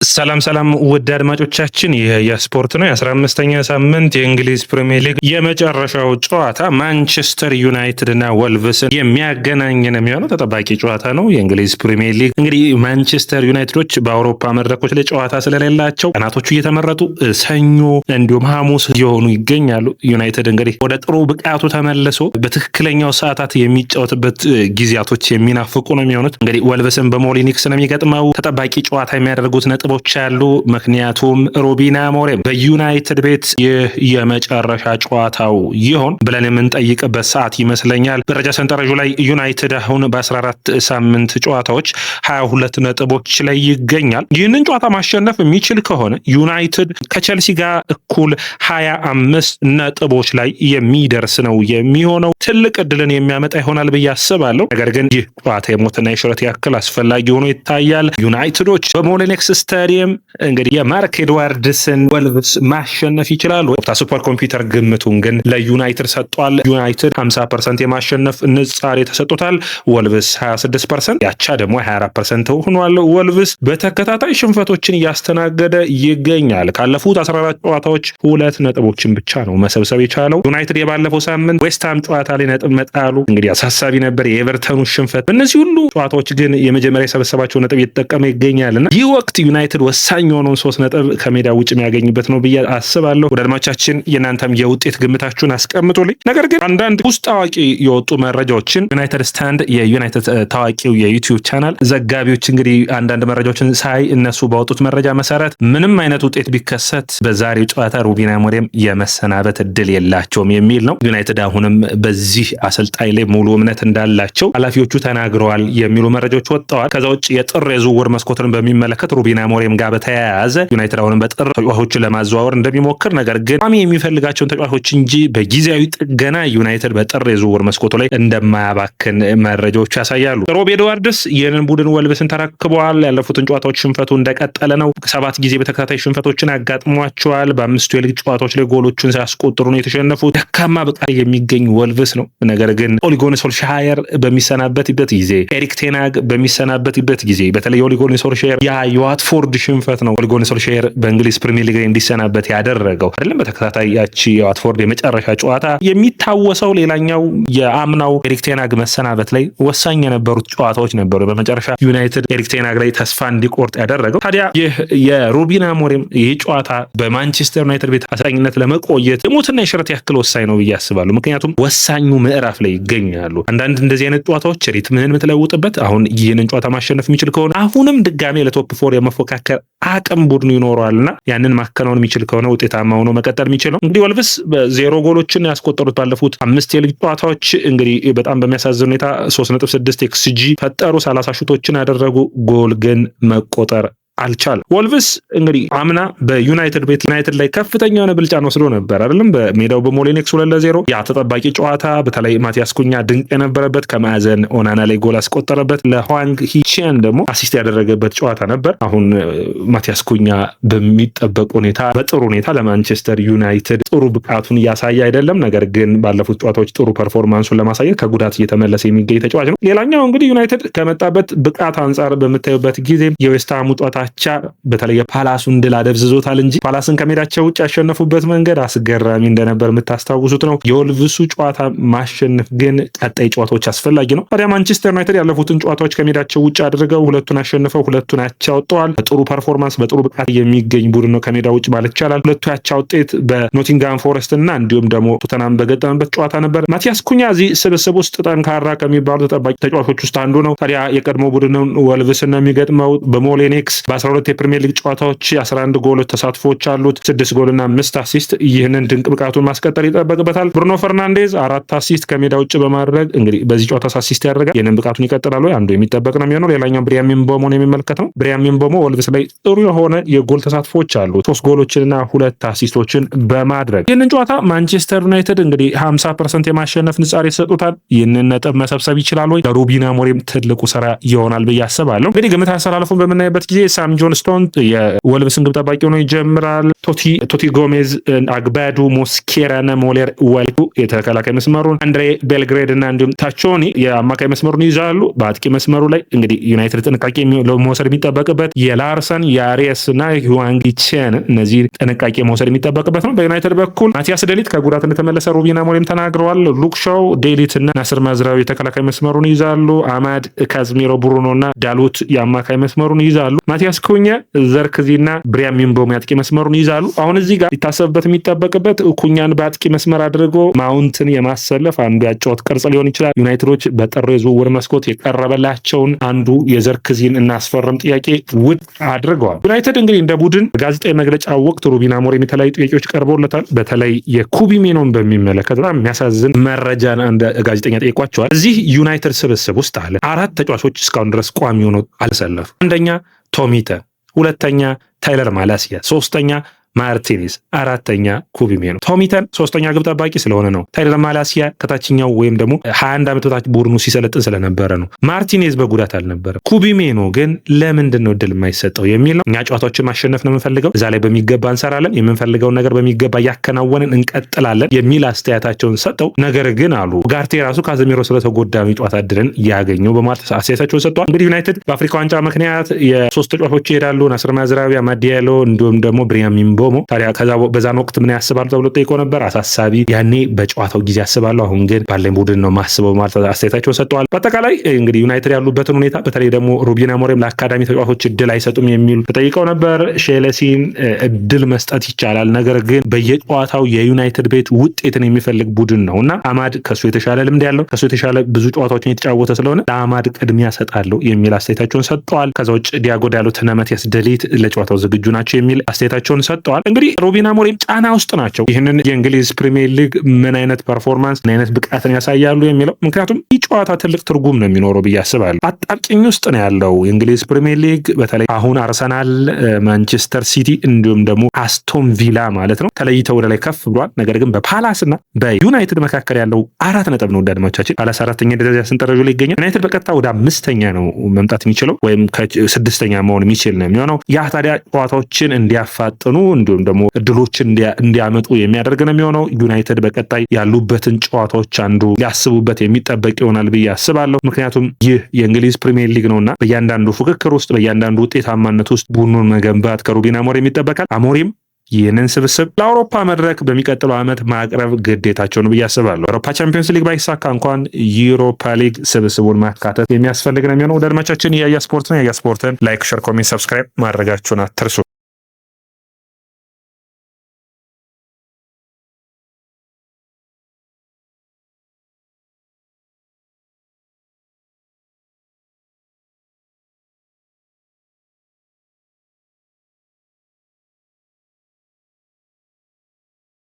ሰላም ውድ አድማጮቻችን፣ ይህ የስፖርት ነው። የ15ኛ ሳምንት የእንግሊዝ ፕሪሚየር ሊግ የመጨረሻው ጨዋታ ማንቸስተር ዩናይትድ እና ወልቭስን የሚያገናኝ ነው የሚሆነው። ተጠባቂ ጨዋታ ነው። የእንግሊዝ ፕሪሚየር ሊግ እንግዲህ ማንቸስተር ዩናይትዶች በአውሮፓ መድረኮች ላይ ጨዋታ ስለሌላቸው ቀናቶቹ እየተመረጡ ሰኞ እንዲሁም ሐሙስ እየሆኑ ይገኛሉ። ዩናይትድ እንግዲህ ወደ ጥሩ ብቃቱ ተመልሶ በትክክለኛው ሰዓታት የሚጫወትበት ጊዜያቶች የሚናፍቁ ነው የሚሆኑት። እንግዲህ ወልቭስን በሞሊኒክስ ነው የሚገጥመው። ተጠባቂ ጨዋታ የሚያደርጉት ነጥቦች አሉ። ምክንያቱም ሩበን አሞሪም በዩናይትድ ቤት ይህ የመጨረሻ ጨዋታው ይሆን ብለን የምንጠይቅበት ሰዓት ይመስለኛል። ደረጃ ሰንጠረዡ ላይ ዩናይትድ አሁን በ14 ሳምንት ጨዋታዎች 22 ነጥቦች ላይ ይገኛል። ይህንን ጨዋታ ማሸነፍ የሚችል ከሆነ ዩናይትድ ከቸልሲ ጋር እኩል 25 ነጥቦች ላይ የሚደርስ ነው የሚሆነው። ትልቅ እድልን የሚያመጣ ይሆናል ብዬ አስባለሁ። ነገር ግን ይህ ጨዋታ የሞትና የሽረት ያክል አስፈላጊ ሆኖ ይታያል። ዩናይትዶች በሞሊኒክስ ስታዲየም እንግዲህ የማርክ ኤድዋርድስን ወልቭስ ማሸነፍ ይችላሉ። ሱፐር ኮምፒውተር ግምቱን ግን ለዩናይትድ ሰጥቷል። ዩናይትድ 50% የማሸነፍ ንጻሬ ተሰጥቶታል። ወልቭስ 26%፣ ያቻ ደግሞ 24% ሆኗል። ወልቭስ በተከታታይ ሽንፈቶችን እያስተናገደ ይገኛል። ካለፉት 14 ጨዋታዎች 2 ነጥቦችን ብቻ ነው መሰብሰብ የቻለው። ዩናይትድ የባለፈው ሳምንት ዌስትሃም ጨዋታ ላይ ነጥብ መጣሉ እንግዲህ አሳሳቢ ነበር። የኤቨርተኑ ሽንፈት፣ እነዚህ ሁሉ ጨዋታዎች ግን የመጀመሪያ የሰበሰባቸው ነጥብ እየተጠቀመ ይገኛልና ይህ ወቅት ዩናይትድ ወሳኝ የሆነውን 3 ነጥብ ከሜዳ ውጭ የሚያገኝበት ነው ብዬ አስባለሁ። ወደ አድማቻችን የእናንተም የውጤት ግምታችሁን አስቀምጡልኝ። ነገር ግን አንዳንድ ውስጥ ታዋቂ የወጡ መረጃዎችን ዩናይትድ ስታንድ የዩናይትድ ታዋቂው የዩቲዩብ ቻናል ዘጋቢዎች እንግዲህ አንዳንድ መረጃዎችን ሳይ እነሱ ባወጡት መረጃ መሰረት ምንም አይነት ውጤት ቢከሰት በዛሬው ጨዋታ ሩበን አሞሪም የመሰናበት እድል የላቸውም የሚል ነው። ዩናይትድ አሁንም በዚህ አሰልጣኝ ላይ ሙሉ እምነት እንዳላቸው ኃላፊዎቹ ተናግረዋል የሚሉ መረጃዎች ወጥተዋል። ከዛ ውጭ የጥር የዝውውር መስኮትን በሚመለከት ሩበን አሞሪም ጋር በተያያዘ ዩናይትድ አሁንም በጥር ተጫዋቾችን ለማዘዋወር እንደሚሞክር፣ ነገር ግን ቋሚ የሚፈልጋቸውን ተጫዋቾች እንጂ በጊዜያዊ ጥገና ዩናይትድ በጥር የዝውውር መስኮቱ ላይ እንደማያባክን መረጃዎች ያሳያሉ። ሮብ ኤድዋርድስ ይህንን ቡድን ወልቭስን ተረክበዋል። ያለፉትን ጨዋታዎች ሽንፈቱ እንደቀጠለ ነው። 7 ጊዜ በተከታታይ ሽንፈቶችን አጋጥሟቸዋል። በ5 የሊግ ጨዋታዎች ላይ ጎሎቹን ሳያስቆጥሩ ነው የተሸነፉት። ደካማ ብቃት የሚገኝ ወልቭስ ነው። ነገር ግን ኦሌ ጉናር ሶልሻየር በሚሰናበትበት ጊዜ፣ ኤሪክ ቴን ሃግ በሚሰናበትበት ጊዜ በተለይ ኦሌ ጉናር ሶልሻየር የዋትፎርድ ሽንፈት ነው ኦሌ ጉናር ሶልሻየር በእንግሊዝ ፕሪሚየር ሊግ እንዲሰናበት ያደረገው አይደለም። በተከታታይ ያቺ የዋትፎርድ የመጨረሻ ጨዋታ የሚታወሰው። ሌላኛው የአምናው ኤሪክ ቴን ሃግ መሰናበት ላይ ወሳኝ የነበሩት ጨዋታዎች ነበሩ። በመጨረሻ ዩናይትድ ኤሪክ ቴን ሃግ ላይ ተስፋ እንዲቆርጥ ያደረገው። ታዲያ ይህ የሩበን አሞሪም ይህ ጨዋታ በማንቸስተር ዩናይትድ ቤት አሰልጣኝነት ለመቆየት የሞትና የሽረት ያክል ወሳኝ ነው ብዬ አስባለሁ። ምክንያቱም ወሳኙ ምዕራፍ ላይ ይገኛሉ። አንዳንድ እንደዚህ አይነት ጨዋታዎች ሪትምህን የምትለውጥበት፣ አሁን ይህንን ጨዋታ ማሸነፍ የሚችል ከሆነ አሁንም ድጋሜ ለቶፕ 4 የመፎካከር አቅም ቡድኑ ይኖረዋልና ያንን ማከናወን የሚችል ከሆነ ውጤታማ ሆኖ መቀጠል የሚችል ነው። እንግዲህ ወልቭስ በ0 ጎሎችን ያስቆጠሩት ባለፉት 5 የሊግ ጨዋታዎች እንግዲህ በጣም በሚያሳዝን ሁኔታ 3.6 ኤክስጂ ፈጠሩ። 30 ሹቶችን ያደረጉ፣ ጎል ግን መቆጠር አልቻለም። ወልቭስ እንግዲህ አምና በዩናይትድ ቤት ዩናይትድ ላይ ከፍተኛ የሆነ ብልጫን ወስዶ ነበር አይደለም። በሜዳው በሞሊኒክስ 2-0 ያ ተጠባቂ ጨዋታ በተለይ ማቲያስ ኩኛ ድንቅ የነበረበት ከማዕዘን ኦናና ላይ ጎል አስቆጠረበት፣ ለህዋንግ ሂቺያን ደግሞ አሲስት ያደረገበት ጨዋታ ነበር። አሁን ማቲያስ ኩኛ በሚጠበቅ ሁኔታ በጥሩ ሁኔታ ለማንቸስተር ዩናይትድ ጥሩ ብቃቱን እያሳየ አይደለም። ነገር ግን ባለፉት ጨዋታዎች ጥሩ ፐርፎርማንሱን ለማሳየት ከጉዳት እየተመለሰ የሚገኝ ተጫዋች ነው። ሌላኛው እንግዲህ ዩናይትድ ከመጣበት ብቃት አንጻር በምታዩበት ጊዜ የዌስትሃሙ ጨዋታ በተለይ የፓላሱን ድል አደብዝዞታል እንጂ ፓላስን ከሜዳቸው ውጭ ያሸነፉበት መንገድ አስገራሚ እንደነበር የምታስታውሱት ነው። የወልቭሱ ጨዋታ ማሸነፍ ግን ቀጣይ ጨዋታዎች አስፈላጊ ነው። ታዲያ ማንቸስተር ዩናይትድ ያለፉትን ጨዋታዎች ከሜዳቸው ውጭ አድርገው 2ቱን አሸንፈው 2ቱን አቻ ወጥተዋል። በጥሩ ፐርፎርማንስ በጥሩ ብቃት የሚገኝ ቡድን ነው ከሜዳ ውጭ ማለት ይቻላል። 2ቱ ያቻ ውጤት በኖቲንግሃም ፎረስት እና እንዲሁም ደግሞ ቶተናም በገጠመበት ጨዋታ ነበር። ማቲያስ ኩኛ እዚህ ስብስብ ውስጥ ጠንካራ ከሚባሉ ተጠባቂ ተጫዋቾች ውስጥ አንዱ ነው። ታዲያ የቀድሞ ቡድኑን ወልቭስን ነው የሚገጥመው በሞሊኒክስ 12 የፕሪሚየር ሊግ ጨዋታዎች 11 ጎሎች ተሳትፎች አሉት፣ 6 ጎልና 5 አሲስት። ይህንን ድንቅ ብቃቱን ማስቀጠል ይጠበቅበታል። ብሩኖ ፈርናንዴዝ 4 አሲስት ከሜዳ ውጭ በማድረግ እንግዲህ በዚህ ጨዋታ አሲስት ያደርጋል። ይህንን ብቃቱን ይቀጥላል ወይ? አንዱ የሚጠበቅ ነው የሚሆነው። ሌላኛው ብሪያን ምቤሞን የሚመለከት ነው። ብሪያን ምቤሞ ወልቭስ ላይ ጥሩ የሆነ የጎል ተሳትፎች አሉት፣ 3 ጎሎችንና 2 አሲስቶችን በማድረግ ይህንን ጨዋታ ማንቸስተር ዩናይትድ እንግዲህ 50% የማሸነፍ ንጻሬ ይሰጡታል። ይህንን ነጥብ መሰብሰብ ይችላል ወይ? ለሩበን አሞሪም ትልቁ ስራ ይሆናል ብዬ አስባለሁ። እንግዲህ ግምት አሰላለፉን በምናይበት ጊዜ ካም ጆንስቶን የወልቭስን ግብ ጠባቂ ሆኖ ይጀምራል። ቶቲ ጎሜዝ፣ አግባዱ፣ ሞስኬራና ሞሌር ወልኩ የተከላካይ መስመሩን፣ አንድሬ ቤልግሬድ እና እንዲሁም ታቾኒ የአማካይ መስመሩን ይዛሉ። በአጥቂ መስመሩ ላይ እንግዲህ ዩናይትድ ጥንቃቄ መውሰድ የሚጠበቅበት የላርሰን የአሪየስ እና ዩዋንጊቼን እነዚህ ጥንቃቄ መውሰድ የሚጠበቅበት ነው። በዩናይትድ በኩል ማቲያስ ዴሊት ከጉዳት እንደተመለሰ ሩበን አሞሪም ተናግረዋል። ሉክ ሾው፣ ዴሊት እና ናስር ማዝራዊ የተከላካይ መስመሩን ይዛሉ። አማድ፣ ካዝሚሮ፣ ብሩኖ እና ዳሎት የአማካይ መስመሩን ይዛሉ። ማቲያስ ኩኛ፣ ዘርክዚ እና ብሪያን ምቤሞ የአጥቂ መስመሩን ይዛሉ። አሁን እዚህ ጋር ሊታሰብበት የሚጠበቅበት ኩኛን በአጥቂ መስመር አድርጎ ማውንትን የማሰለፍ አንዱ ያጫወት ቅርጽ ሊሆን ይችላል። ዩናይትዶች በጥር የዝውውር መስኮት የቀረበላቸውን አንዱ የዘርክዚን እናስፈርም ጥያቄ ውድቅ አድርገዋል። ዩናይትድ እንግዲህ እንደ ቡድን ጋዜጣዊ መግለጫ ወቅት ሩበን አሞሪም የተለያዩ ጥያቄዎች ቀርበውለታል። በተለይ የኩቢ ሜኖን በሚመለከት በጣም የሚያሳዝን መረጃን አንድ ጋዜጠኛ ጠይቋቸዋል። እዚህ ዩናይትድ ስብስብ ውስጥ አለ 4 ተጫዋቾች እስካሁን ድረስ ቋሚ ሆነው አልሰለፉ። አንደኛ ቶሚተ፣ ሁለተኛ ታይለር ማላሲያ፣ ሶስተኛ ማርቲኔዝ፣ አራተኛ ኩቢ ሜኖ። ቶሚተን ሶስተኛ ግብ ጠባቂ ስለሆነ ነው። ታይለር ማላሲያ ከታችኛው ወይም ደግሞ 21 ዓመት በታች ቡድኑ ሲሰለጥን ስለነበረ ነው። ማርቲኔዝ በጉዳት አልነበረም። ኩቢ ሜኖ ግን ለምንድን ነው እድል የማይሰጠው የሚል ነው። እኛ ጨዋታዎችን ማሸነፍ ነው የምንፈልገው፣ እዛ ላይ በሚገባ እንሰራለን፣ የምንፈልገውን ነገር በሚገባ እያከናወንን እንቀጥላለን የሚል አስተያየታቸውን ሰጠው። ነገር ግን አሉ ጋርቴ ራሱ ካዘሚሮ ስለተጎዳ ነው የጨዋታ እድልን ያገኘው በማለት አስተያየታቸውን ሰጥተዋል። እንግዲህ ዩናይትድ በአፍሪካ ዋንጫ ምክንያት የ3 ተጫዋቾች ይሄዳሉ። ናስር ማዝራዊ፣ አማድ ዲያሎ እንዲሁም ደግሞ ብሪያን ምቤሞ። ታዲያ በዛን ወቅት ምን ያስባሉ ተብሎ ጠይቆ ነበር። አሳሳቢ ያኔ በጨዋታው ጊዜ ያስባሉ፣ አሁን ግን ባለኝ ቡድን ነው ማስበው ማለት አስተያየታቸውን ሰጥተዋል። በአጠቃላይ እንግዲህ ዩናይትድ ያሉበትን ሁኔታ በተለይ ደግሞ ሩበን አሞሪም ለአካዳሚ ተጫዋቾች እድል አይሰጡም የሚሉ ተጠይቀው ነበር። ሼልሲን እድል መስጠት ይቻላል፣ ነገር ግን በየጨዋታው የዩናይትድ ቤት ውጤትን የሚፈልግ ቡድን ነው እና አማድ ከሱ የተሻለ ልምድ ያለው ከሱ የተሻለ ብዙ ጨዋታዎችን የተጫወተ ስለሆነ ለአማድ ቅድሚያ ሰጣለሁ የሚል አስተያየታቸውን ሰጥተዋል። ከዛ ውጭ ዲያጎ ዳሎት እና ማቲያስ ዴሊት ለጨዋታው ዝግጁ ናቸው የሚል አስተያየታቸውን ሰጥተዋል። እንግዲህ ሩበን አሞሪም ጫና ውስጥ ናቸው። ይህንን የእንግሊዝ ፕሪሚየር ሊግ ምን አይነት ፐርፎርማንስ ምን አይነት ብቃትን ያሳያሉ የሚለው ምክንያቱም ይህ ጨዋታ ትልቅ ትርጉም ነው የሚኖረው ብዬ አስባለሁ። አጣብቂኝ ውስጥ ነው ያለው የእንግሊዝ ፕሪሚየር ሊግ። በተለይ አሁን አርሰናል፣ ማንቸስተር ሲቲ እንዲሁም ደግሞ አስቶን ቪላ ማለት ነው ተለይተው ወደ ላይ ከፍ ብሏል። ነገር ግን በፓላስ እና በዩናይትድ መካከል ያለው 4 ነጥብ ነው። አድማጮቻችን ፓላስ 4ኛ ደረጃ ሰንጠረዡ ላይ ይገኛል። ዩናይትድ በቀጥታ ወደ 5ኛ ነው መምጣት የሚችለው ወይም ከ6ኛ መሆን የሚችል ነው የሚሆነው። ያ ታዲያ ጨዋታዎችን እንዲያፋጥኑ እንዲሁም ደግሞ እድሎችን እንዲያመጡ የሚያደርግ ነው የሚሆነው። ዩናይትድ በቀጣይ ያሉበትን ጨዋታዎች አንዱ ሊያስቡበት የሚጠበቅ ይሆናል ብዬ አስባለሁ። ምክንያቱም ይህ የእንግሊዝ ፕሪሚየር ሊግ ነውና በእያንዳንዱ ፉክክር ውስጥ በእያንዳንዱ ውጤታማነት ውስጥ ቡድኑን መገንባት ከሩበን አሞሪም ይጠበቃል። አሞሪም ይህንን ስብስብ ለአውሮፓ መድረክ በሚቀጥለው ዓመት ማቅረብ ግዴታቸው ነው ብዬ አስባለሁ። አውሮፓ ቻምፒዮንስ ሊግ ባይሳካ እንኳን ዩሮፓ ሊግ ስብስቡን ማካተት የሚያስፈልግ ነው የሚሆነው። ወደ አድማቻችን የያ ስፖርት ነው። የያ ስፖርትን ላይክ፣ ሼር፣ ኮሜንት፣ ሰብስክራይብ ማድረጋችሁን አትርሱ።